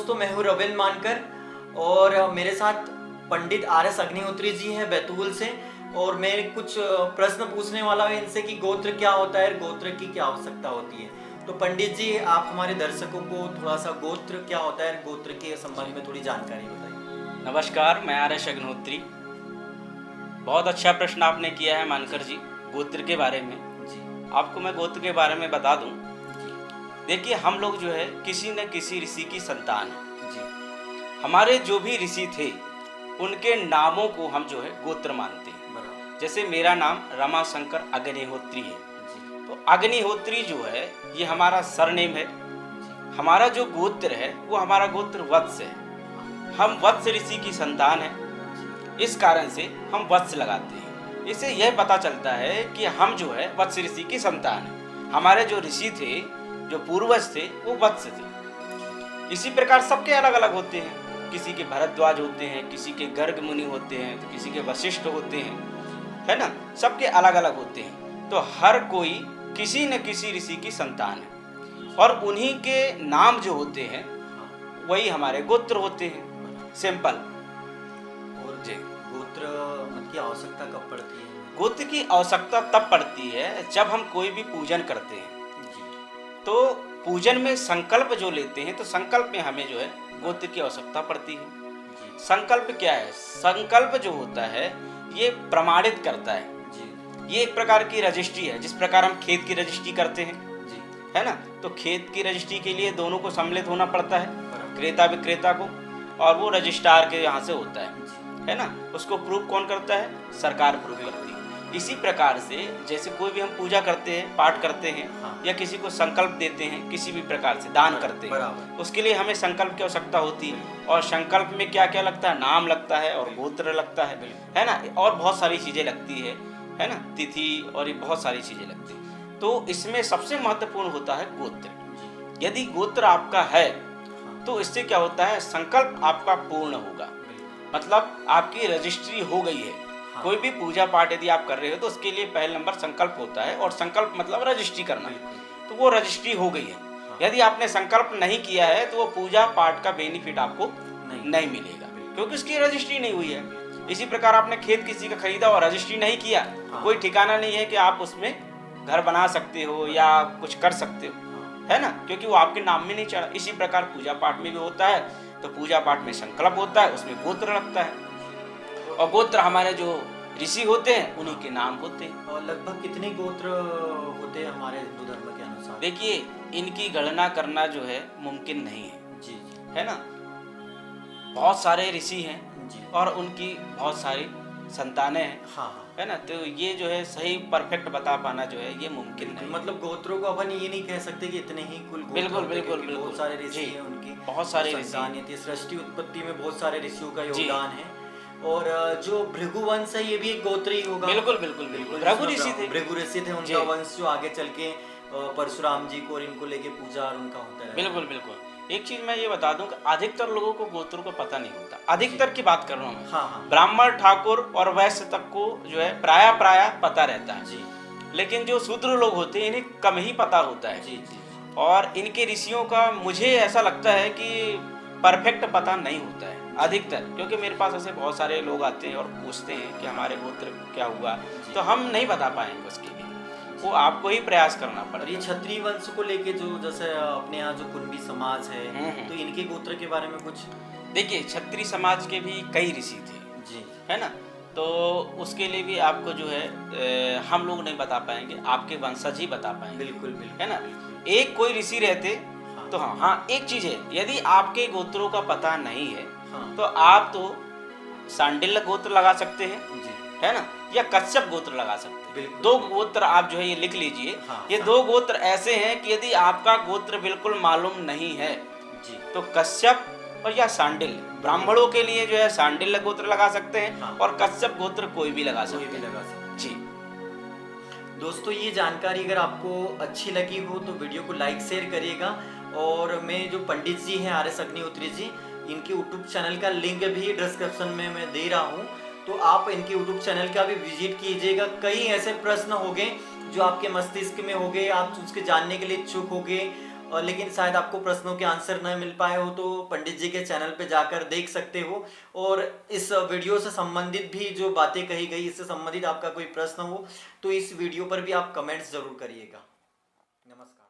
दोस्तों, मैं हूँ रविंद्र मानकर और मेरे साथ पंडित आर.एस. अग्निहोत्री जी हैं बैतूल से। और मैं कुछ प्रश्न पूछने वाला हूँ इनसे कि गोत्र क्या होता है, गोत्र की क्या आवश्यकता होती है। तो पंडित जी, आप हमारे दर्शकों को थोड़ा सा गोत्र क्या होता है, गोत्र के संबंध में थोड़ी जानकारी बताइए। नमस्कार, मैं आर.एस. अग्निहोत्री। बहुत अच्छा प्रश्न आपने किया है मानकर जी, गोत्र के बारे में। जी आपको मैं गोत्र के बारे में बता दूं। जी देखिए, हम लोग जो है किसी न किसी ऋषि की संतान हैं। जी हमारे जो भी ऋषि थे उनके नामों को हम जो है गोत्र मानते हैं। बराबर। जैसे मेरा नाम रमाशंकर अग्निहोत्री है, जी तो अग्निहोत्री जो है ये हमारा सरनेम है। जी हमारा जो गोत्र है वो हमारा गोत्र वत्स है। हम वत्स ऋषि की संतान हैं, इस कारण से हम वत्स लगाते हैं। इससे यह पता चलता है कि हम जो है वत्स ऋषि की संतान हैं। हमारे जो ऋषि थे, जो पूर्वज थे, वो वत्स थे। इसी प्रकार सबके अलग अलग होते हैं। किसी के भरद्वाज होते हैं, किसी के गर्ग मुनि होते हैं, तो किसी के वशिष्ठ होते हैं, है ना। सबके अलग अलग होते हैं। तो हर कोई किसी न किसी ऋषि की संतान है और उन्हीं के नाम जो होते हैं वही हमारे गोत्र होते हैं। सिंपल। और जी, गोत्र की आवश्यकता कब पड़ती है? गोत्र की आवश्यकता तब पड़ती है जब हम कोई भी पूजन करते हैं। जी तो पूजन में संकल्प जो लेते हैं, तो संकल्प में हमें जो है गोत्र की आवश्यकता पड़ती है। जी संकल्प क्या है? संकल्प जो होता है ये प्रमाणित करता है। जी ये एक प्रकार की रजिस्ट्री है, जिस प्रकार हम खेत की रजिस्ट्री करते हैं, जी है ना। तो खेत की रजिस्ट्री के लिए दोनों को सम्मिलित होना पड़ता है, बराबर। क्रेता विक्रेता को, और वो रजिस्ट्रार के यहाँ से होता है, जी है ना। उसको प्रूव कौन करता है? सरकार प्रूव करती है। इसी प्रकार से जैसे कोई भी हम पूजा करते हैं, पाठ करते हैं, हाँ। या किसी को संकल्प देते हैं, किसी भी प्रकार से दान करते हैं, बराबर। उसके लिए हमें संकल्प की आवश्यकता होती है। और संकल्प में क्या क्या लगता है? नाम लगता है और गोत्र लगता है ना, और बहुत सारी चीज़ें लगती है ना, तिथि, और ये बहुत सारी चीज़ें लगती है। तो इसमें सबसे महत्वपूर्ण होता है गोत्र। यदि गोत्र आपका है तो इससे क्या होता है? संकल्प आपका पूर्ण होगा, मतलब आपकी रजिस्ट्री हो गई है। हाँ। कोई भी पूजा पाठ यदि आप कर रहे हो तो उसके लिए पहले नंबर संकल्प होता है, और संकल्प मतलब रजिस्ट्री करना, तो वो रजिस्ट्री हो गई है। यदि आपने संकल्प नहीं किया है तो वो पूजा पाठ का बेनिफिट आपको नहीं मिलेगा, क्योंकि उसकी रजिस्ट्री नहीं हुई है। इसी प्रकार आपने खेत किसी का खरीदा और रजिस्ट्री नहीं किया, तो कोई ठिकाना नहीं है कि आप उसमें घर बना सकते हो या कुछ कर सकते हो, है ना, क्योंकि वो आपके नाम में नहीं चढ़ा। इसी प्रकार पूजा पाठ में भी होता है। तो पूजा पाठ में संकल्प होता है, उसमें गोत्र लगता है, और गोत्र हमारे जो ऋषि होते हैं उन्हीं के नाम होते हैं। और लगभग कितने गोत्र होते हैं हमारे हिंदू धर्म के अनुसार? देखिए, इनकी गणना करना जो है मुमकिन नहीं है, जी है ना। बहुत सारे ऋषि हैं जी और उनकी बहुत सारी संतानें हैं, हाँ हाँ। है ना। तो ये जो है सही परफेक्ट बता पाना जो है ये मुमकिन नहीं है। मतलब गोत्रों को अपन ये नहीं कह सकते कि इतने ही कुल गोत्र बिल्कुल, होते हैं, बिल्कुल, क्योंकि बिल्कुल। बहुत सारे ऋषि जी, हैं, उनकी बहुत सारे ऋषि संतान है। सृष्टि उत्पत्ति में बहुत सारे ऋषियों का जी। योगदान है। और जो भृगुवंश है ये भी एक गोत्र ही होगा। बिल्कुल, बिल्कुल, बिल्कुल। भृगु ऋषि थे। भृगु ऋषि थे, जी। उनका वंश जो आगे चल के परशुराम जी को और इनको लेके पूजा और उनका होता है। बिल्कुल, बिल्कुल। एक चीज मैं ये बता दूं कि अधिकतर लोगों को गोत्रों का पता नहीं होता। अधिकतर की बात कर रहा हूँ मैं। हाँ हाँ ब्राह्मण, ठाकुर और वैश्य तक को जो है प्राय पता रहता है। जी लेकिन जो शूद्र लोग होते हैं इन्हें कम ही पता होता है। जी जी और इनके ऋषियों का मुझे ऐसा लगता है कि परफेक्ट पता नहीं होता है अधिकतर, क्योंकि मेरे पास ऐसे बहुत सारे लोग आते हैं और पूछते हैं कि हमारे गोत्र क्या हुआ, तो हम नहीं बता पाएंगे। उसके लिए वो आपको ही प्रयास करना और पड़ेगा। ये क्षत्रिय वंश को लेके जो जैसे अपने यहाँ जो कुंडी समाज है, तो इनके गोत्र के बारे में कुछ? देखिए, क्षत्रिय समाज के भी कई ऋषि थे, जी है ना। तो उसके लिए भी आपको जो है हम लोग नहीं बता पाएंगे, आपके वंशज ही बता पाएंगे। बिल्कुल बिल्कुल, है ना। एक कोई ऋषि रहते तो हाँ, एक चीज है, यदि आपके गोत्रों का पता नहीं है हाँ तो आप तो सांडिल्य गोत्र लगा सकते हैं, जी है ना, या कश्यप गोत्र लगा सकते हैं। बिल्कुल। दो गोत्र आप जो है ये लिख लीजिए। हाँ, ये दो गोत्र ऐसे हैं कि यदि आपका गोत्र बिल्कुल मालूम नहीं है जी तो कश्यप और या सांडिल्य, ब्राह्मणों के लिए जो है सांडिल्य गोत्र लगा सकते हैं, हाँ। और कश्यप गोत्र कोई भी लगा कोई सकते भी हैं। लगा सकते जी। हैं। दोस्तों, ये जानकारी अगर आपको अच्छी लगी हो तो वीडियो को लाइक शेयर करिएगा। और मैं जो पंडित जी हैं आर.एस. अग्निहोत्री जी, इनके यूट्यूब चैनल का लिंक भी डिस्क्रिप्शन में मैं दे रहा हूँ, तो आप इनके यूट्यूब चैनल का भी विजिट कीजिएगा। कई ऐसे प्रश्न हो गए जो आपके मस्तिष्क में हो गए, आप उसके जानने के लिए इच्छुक हो गए, लेकिन शायद आपको प्रश्नों के आंसर न मिल पाए हो तो पंडित जी के चैनल पे जाकर देख सकते हो। और इस वीडियो से संबंधित भी जो बातें कही गई, इससे संबंधित आपका कोई प्रश्न हो तो इस वीडियो पर भी आप कमेंट्स जरूर करिएगा। नमस्कार।